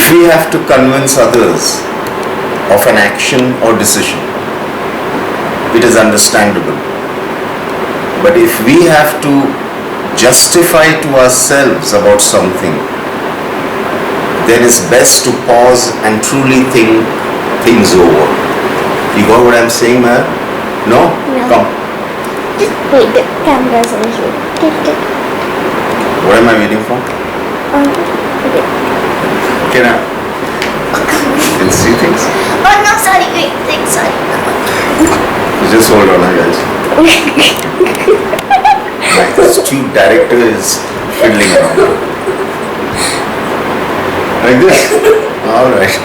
If we have to convince others of an action or decision, it is understandable. But if we have to justify to ourselves about something, then it's best to pause and truly think things over. You got what I'm saying, man? No? No. Come. Just wait, the camera's on you. What am I waiting for? Okay. Can I? Can see things? Oh no, sorry, wait, sorry. You just hold on, guys. My astute director is fiddling around. Like this? Alright.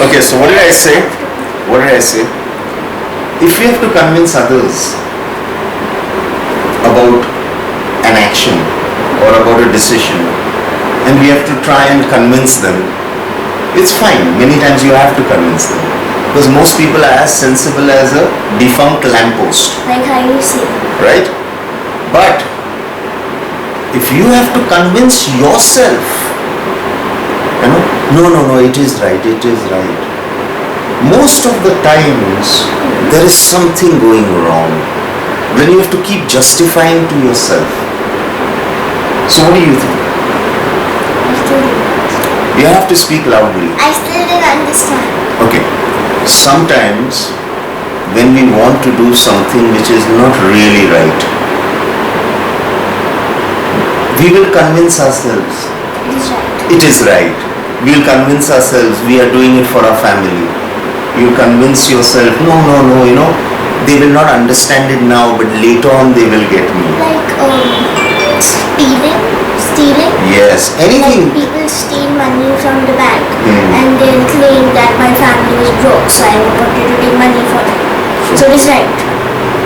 Okay, so what did I say? If we have to convince others about an action or about a decision, and we have to try and convince them, it's fine. Many times you have to convince them. Because most people are as sensible as a defunct lamppost. Like how you see. Right? But if you have to convince yourself, no, it is right. Most of the times there is something going wrong when you have to keep justifying to yourself. So what do you think? You have to speak loudly. I still didn't understand. Okay. Sometimes when we want to do something which is not really right, we will convince ourselves It is right. it is right. We will convince ourselves we are doing it for our family. You convince yourself, no, they will not understand it now, but later on they will get me. Like stealing. Yes, anything. Like people steal money from the bank and they'll claim that my family was broke, so I wanted to take money for them. So it is right.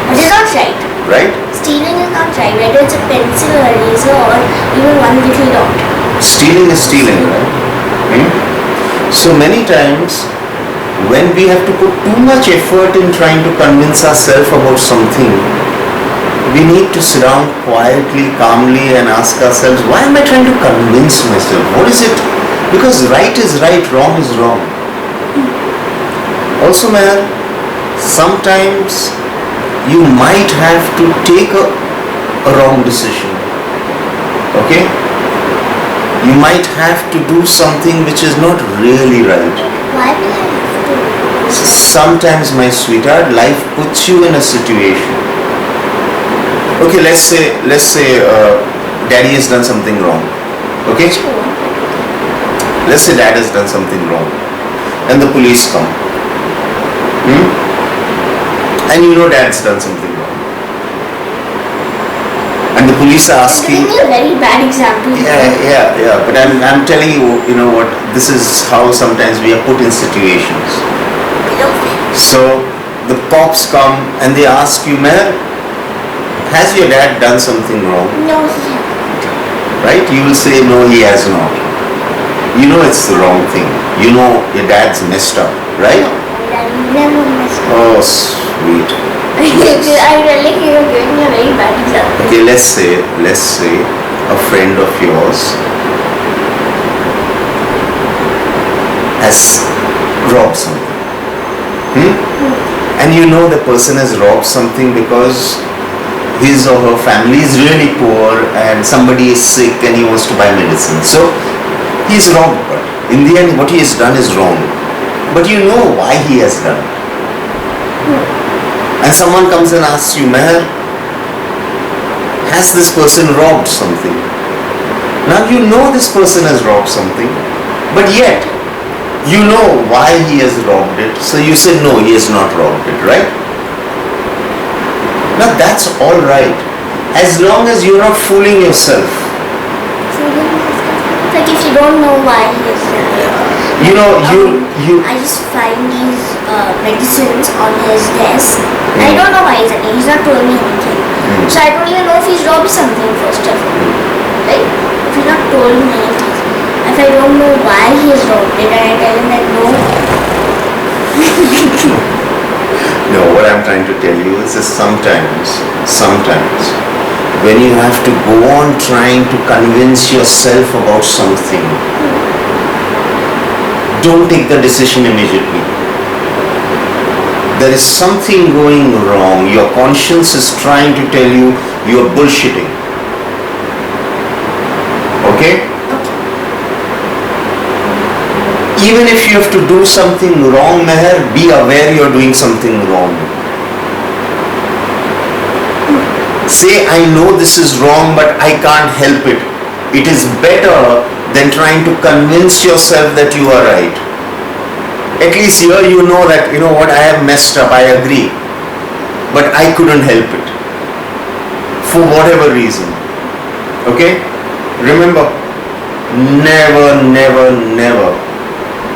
But it is not right. Right? Stealing is not right, whether it's a pencil or eraser or even one little dot. Stealing is stealing, right? So many times when we have to put too much effort in trying to convince ourselves about something, we need to sit down quietly, calmly and ask ourselves, why am I trying to convince myself? What is it? Because right is right, wrong is wrong. Also, man, sometimes you might have to take a wrong decision. Okay? You might have to do something which is not really right. Why will I have to? Sometimes, my sweetheart, life puts you in a situation. Okay, let's say daddy has done something wrong. Okay? Let's say dad has done something wrong. And the police come. And you know dad's done something wrong. And the police are asking... You're giving me a very bad example. Yeah. But I'm telling you, you know what, this is how sometimes we are put in situations. So the cops come and they ask you, man, has your dad done something wrong? No, he hasn't. Right? You will say, no, he has not. You know it's the wrong thing. You know your dad's messed up, right? No, my dad never messed up. Oh, sweet. I really think you're giving me a very bad example. Okay, let's say a friend of yours has robbed something. And you know the person has robbed something because his or her family is really poor and somebody is sick and he wants to buy medicine. So he's robbed, but in the end what he has done is wrong. But you know why he has done it. And someone comes and asks you, Meher, has this person robbed something? Now you know this person has robbed something, but yet you know why he has robbed it. So you say, no, he has not robbed it, right? Now that's all right, as long as you're not fooling yourself. Like if you don't know why he is there. You know, I just find these medicines on his desk. I don't know why he's not told me anything. So I don't even know if he's robbed something first of all. Right? If he's not told me anything. If I don't know why he has robbed it and I tell him that no. No, what I'm trying to tell you is that sometimes, when you have to go on trying to convince yourself about something, don't take the decision immediately. There is something going wrong. Your conscience is trying to tell you you are bullshitting. Okay? Even if you have to do something wrong, Meher, be aware you are doing something wrong. Say, I know this is wrong, but I can't help it. It is better than trying to convince yourself that you are right. At least here you know that, you know what, I have messed up, I agree. But I couldn't help it. For whatever reason. Okay? Remember, never, never, never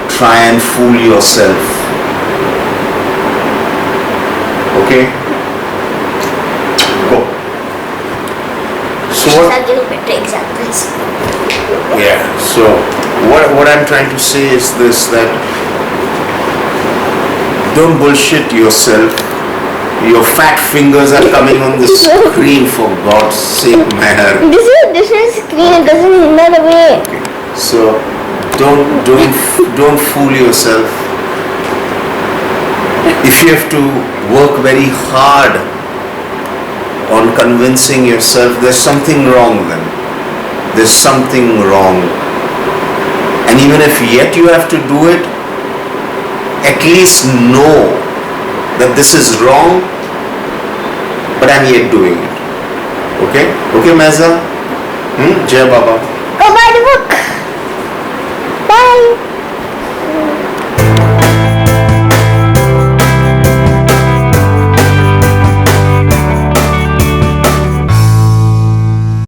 try and fool yourself. Okay? Go. So I'll give better examples. yeah, so what I'm trying to say is this, that don't bullshit yourself. Your fat fingers are coming on the screen, for God's sake, man. This is screen, it doesn't hinder away. Okay. So don't fool yourself. If you have to work very hard on convincing yourself, there's something wrong then. There's something wrong. And even if yet you have to do it, at least know that this is wrong, but I'm yet doing it. Okay? Okay, Meza? Jai Baba. Go buy the book. Bye.